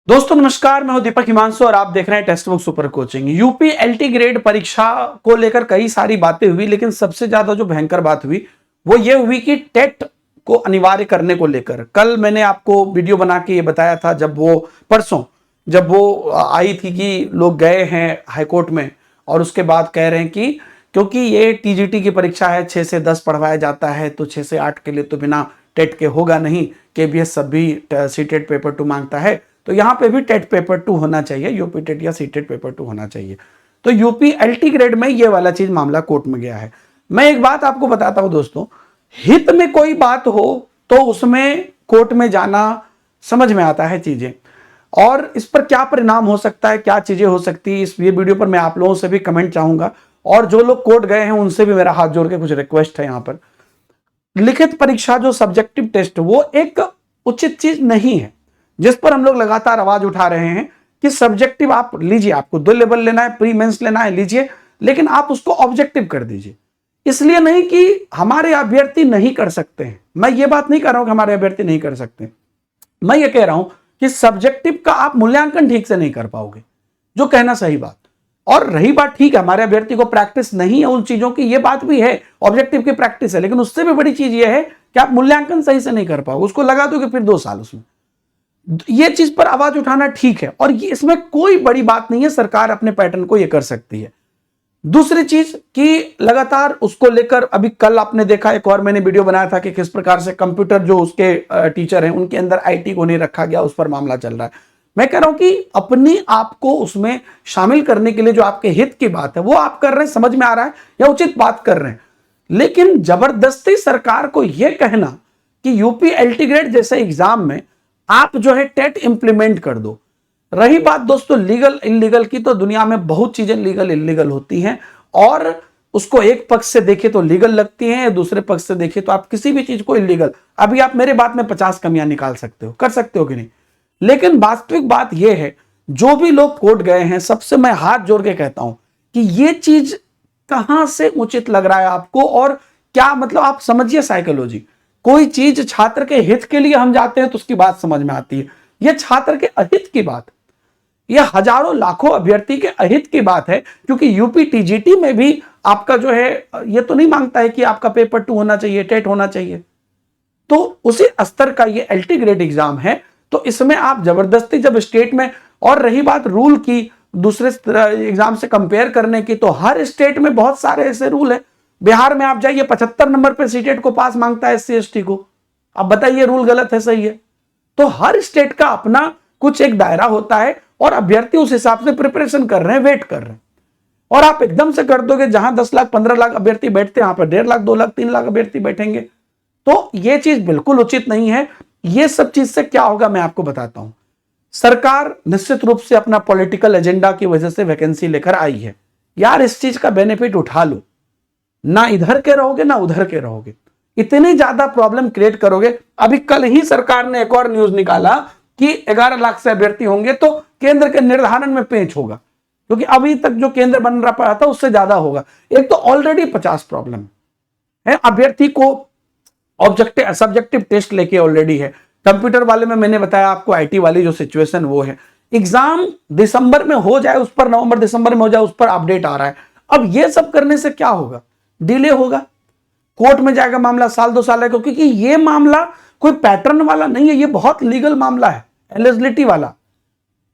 दोस्तों नमस्कार, मैं हूं दीपक हिमांशु और आप देख रहे हैं text book super coaching. UP LT grade परीक्षा को लेकर कई सारी बातें हुई, लेकिन सबसे ज्यादा जो भयंकर बात हुई वो ये हुई कि टेट को अनिवार्य करने को लेकर। कल मैंने आपको वीडियो बना के ये बताया था, परसों जब वो आई थी कि लोग गए हैं हाईकोर्ट में और उसके बाद कह रहे हैं कि क्योंकि ये टीजीटी की परीक्षा है, 6 से 10 पढ़वाया जाता है, तो 6 से 8 के लिए तो बिना टेट के होगा नहीं। केबीएस सब भी सीटेट पेपर 2 मांगता है, तो यहां पे भी टेट पेपर 2 होना चाहिए, यूपी टेट या सीटेट पेपर 2 होना चाहिए। तो यूपी एलटी ग्रेड में ये वाला चीज मामला कोर्ट में गया है। मैं एक बात आपको बताता हूं दोस्तों, हित में कोई बात हो तो उसमें कोर्ट में जाना समझ में आता है चीजें, और इस पर क्या परिणाम हो सकता है, क्या चीजें हो सकती है, इस ये वीडियो पर मैं आप लोगों से भी कमेंट चाहूंगा। और जो लोग कोर्ट गए हैं उनसे भी मेरा हाथ जोड़ के कुछ रिक्वेस्ट है। यहां पर लिखित परीक्षा जो सब्जेक्टिव टेस्ट, वो एक उचित चीज नहीं है, जिस पर हम लोग लगातार आवाज उठा रहे हैं कि सब्जेक्टिव आप लीजिए, आपको 2 लेवल लेना है, प्री मेंस लेना है लीजिए, लेकिन आप उसको ऑब्जेक्टिव कर दीजिए। इसलिए नहीं कि हमारे अभ्यर्थी नहीं कर सकते हैं, मैं ये बात नहीं कर रहा हूं कि हमारे अभ्यर्थी नहीं कर सकते, मैं ये कह रहा हूं कि सब्जेक्टिव का आप मूल्यांकन ठीक से नहीं कर पाओगे, जो कहना सही बात। और रही बात, ठीक है हमारे अभ्यर्थी को प्रैक्टिस नहीं है उन चीजों की, ये बात भी है, ऑब्जेक्टिव की प्रैक्टिस है, लेकिन उससे भी बड़ी चीज ये है कि आप मूल्यांकन सही से नहीं कर पाओगे, उसको लगा दोगे फिर 2 साल उसमें। ये चीज पर आवाज उठाना ठीक है और इसमें कोई बड़ी बात नहीं है, सरकार अपने पैटर्न को ये कर सकती है। दूसरी चीज कि लगातार उसको लेकर अभी कल आपने देखा, एक और मैंने वीडियो बनाया था कि किस प्रकार से कंप्यूटर जो उसके टीचर हैं उनके अंदर आईटी को नहीं रखा गया, उस पर मामला चल रहा है। मैं कह रहा हूं कि अपनी आपको उसमें शामिल करने के लिए जो आपके हित की बात है वो आप कर रहे हैं, समझ में आ रहा है, या उचित बात कर रहे हैं। लेकिन जबरदस्ती सरकार को यह कहना कि यूपी एलटी ग्रेड जैसे एग्जाम में आप जो है टेट इंप्लीमेंट कर दो। रही बात दोस्तों लीगल इलीगल की, तो दुनिया में बहुत चीजें लीगल इलीगल होती हैं, और उसको एक पक्ष से देखे तो लीगल लगती हैं, दूसरे पक्ष से देखे तो आप किसी भी चीज को इलीगल, अभी आप मेरे बात में 50 कमियां निकाल सकते हो, कर सकते हो कि नहीं। लेकिन वास्तविक बात यह है, जो भी लोग कोर्ट गए हैं सबसे मैं हाथ जोड़ के कहता हूं कि यह चीज कहां से उचित लग रहा है आपको, और क्या मतलब आप समझिए साइकोलॉजी। कोई चीज छात्र के हित के लिए हम जाते हैं तो उसकी बात समझ में आती है, यह छात्र के अहित की बात, यह हजारों लाखों अभ्यर्थी के अहित की बात है। क्योंकि यूपी टीजीटी में भी आपका जो है यह तो नहीं मांगता है कि आपका पेपर 2 होना चाहिए, टेट होना चाहिए, तो उसी स्तर का ये एलटी ग्रेड एग्जाम है। तो इसमें आप जबरदस्ती जब स्टेट में, और रही बात रूल की दूसरे एग्जाम से कंपेयर करने की, तो हर स्टेट में बहुत सारे ऐसे रूल है। बिहार में आप जाइए 75 नंबर पे सीटेट को पास मांगता है एससी एसटी को, अब बताइए रूल गलत है सही है। तो हर स्टेट का अपना कुछ एक दायरा होता है और अभ्यर्थी उस हिसाब से प्रिपरेशन कर रहे हैं, वेट कर रहे हैं। और आप एकदम से कर दोगे, जहां 10 लाख 15 लाख अभ्यर्थी बैठते हैं, यहां पर 1.5 लाख 2 लाख 3 लाख अभ्यर्थी बैठेंगे, तो यह चीज बिल्कुल उचित नहीं है। यह सब चीज से क्या होगा मैं आपको बताता हूं। सरकार निश्चित रूप से अपना पॉलिटिकल एजेंडा की वजह से वैकेंसी लेकर आई है, यार इस चीज का बेनिफिट उठा लो, ना इधर के रहोगे ना उधर के रहोगे, इतनी ज्यादा प्रॉब्लम क्रिएट करोगे। अभी कल ही सरकार ने एक और न्यूज निकाला कि 11 लाख से अभ्यर्थी होंगे तो केंद्र के निर्धारण में पेंच होगा, क्योंकि अभी तक जो केंद्र बन रहा था उससे ज्यादा होगा। एक तो ऑलरेडी 50 प्रॉब्लम है, अभ्यर्थी को ऑब्जेक्टिव सब्जेक्टिव टेस्ट लेके ऑलरेडी है। कंप्यूटर वाले में मैंने बताया आपको, आईटी वाली जो सिचुएशन वो है, एग्जाम दिसंबर में हो जाए, उस पर नवंबर दिसंबर में हो जाए, उस पर अपडेट आ रहा है। अब ये सब करने से क्या होगा, डिले होगा, कोर्ट में जाएगा मामला, 1-2 साल है, क्योंकि ये मामला कोई पैटर्न वाला नहीं है, ये बहुत लीगल मामला है, एलिजिबिलिटी वाला।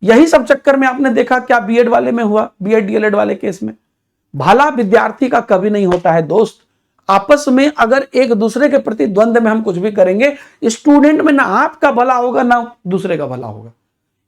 यही सब चक्कर में आपने देखा क्या बीएड वाले में हुआ, बीएड डीएलएड वाले केस में। भला विद्यार्थी का कभी नहीं होता है दोस्त, आपस में अगर एक दूसरे के प्रति द्वंद्व में हम कुछ भी करेंगे, स्टूडेंट में ना आपका भला होगा ना दूसरे का भला होगा।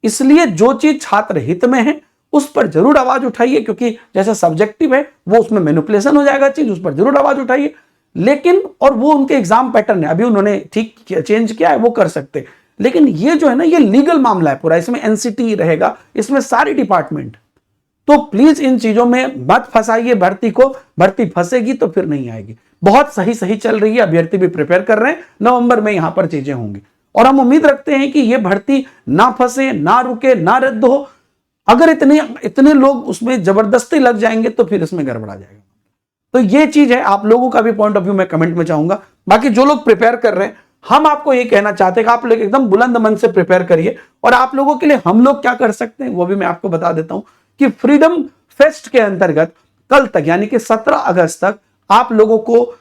इसलिए जो चीज छात्र हित में है उस पर जरूर आवाज उठाइए, क्योंकि जैसे सब्जेक्टिव है वो उसमें मैनिपुलेशन हो जाएगा चीज, उस पर जरूर आवाज उठाइए। लेकिन और वो उनके एग्जाम पैटर्न है, अभी उन्होंने ठीक चेंज किया है, वो कर सकते। लेकिन ये जो है ना, ये लीगल मामला है पूरा, इसमें एनसीटी रहेगा, इसमें सारी डिपार्टमेंट, तो प्लीज इन चीजों में मत फंसाइए भर्ती को, भर्ती फंसेगी तो फिर नहीं आएगी। बहुत सही सही चल रही है, अभ्यर्थी भी प्रिपेयर कर रहे हैं, नवंबर में यहां पर चीजें होंगी, और हम उम्मीद रखते हैं कि यह भर्ती ना फंसे, ना रुके, ना रद्द हो। अगर इतने लोग उसमें जबरदस्ती लग जाएंगे तो फिर इसमें गड़बड़ा जाएगा। तो ये चीज है, आप लोगों का भी पॉइंट ऑफ व्यू मैं कमेंट में चाहूंगा। बाकी जो लोग प्रिपेयर कर रहे हैं, हम आपको ये कहना चाहते हैं कि आप लोग एकदम बुलंद मन से प्रिपेयर करिए। और आप लोगों के लिए हम लोग क्या कर सकते हैं वो भी मैं आपको बता देता हूं कि फ्रीडम फेस्ट के अंतर्गत कल तक यानी कि 17 अगस्त तक आप लोगों को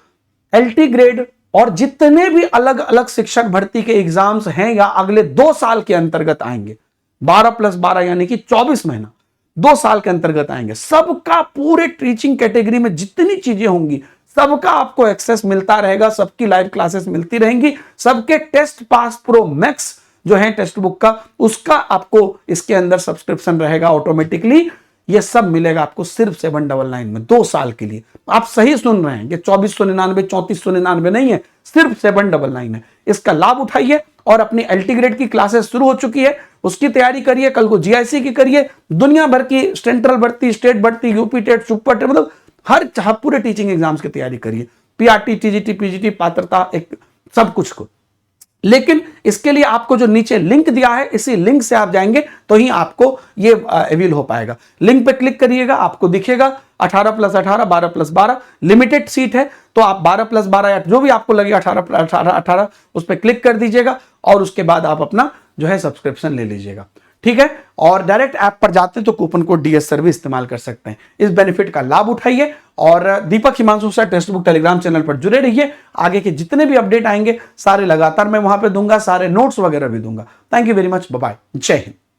एलटी ग्रेड और जितने भी अलग अलग शिक्षक भर्ती के एग्जाम्स हैं या अगले 2 साल के अंतर्गत आएंगे, 12+12 यानी कि 24 महीना 2 साल के अंतर्गत आएंगे, सबका पूरे टीचिंग कैटेगरी में जितनी चीजें होंगी सबका आपको एक्सेस मिलता रहेगा, सबकी लाइव क्लासेस मिलती रहेंगी, सबके टेस्ट पास प्रो मैक्स जो है टेक्स्ट बुक का उसका आपको इसके अंदर सब्सक्रिप्शन रहेगा ऑटोमेटिकली। ये सब मिलेगा आपको सिर्फ 799 में 2 साल के लिए। आप सही सुन रहे हैं कि 2499 3499 नहीं है, सिर्फ 799 है। इसका लाभ उठाइए और अपनी एलटी ग्रेड की क्लासेस शुरू हो चुकी है, उसकी तैयारी करिए, कल को जीआईसी की करिए, दुनिया भर की सेंट्रल भर्ती, स्टेट भर्ती, यूपी टेट, सुपर टेट, मतलब हर पूरे टीचिंग एग्जाम्स की तैयारी करिए, पीआरटी, टीजीटी, पीजीटी, पात्रता, एक सब कुछ को। लेकिन इसके लिए आपको जो नीचे लिंक दिया है इसी लिंक से आप जाएंगे तो ही आपको ये अवेल हो पाएगा। लिंक पे क्लिक करिएगा, आपको दिखेगा 18+18 12+12 लिमिटेड सीट है, तो आप 12+12 या जो भी आपको लगे 18+18 उस पर क्लिक कर दीजिएगा और उसके बाद आप अपना जो है सब्सक्रिप्शन ले लीजिएगा, ठीक है। और डायरेक्ट ऐप पर जाते तो कूपन कोड डीएस सर भी इस्तेमाल कर सकते हैं। इस बेनिफिट का लाभ उठाइए और Deepak Himanshu sir textbook Telegram channel पर जुड़े रहिए। आगे के जितने भी अपडेट आएंगे सारे लगातार मैं वहां पे दूंगा, सारे नोट्स वगैरह भी दूंगा। Thank you very much, bye bye, जय हिंद।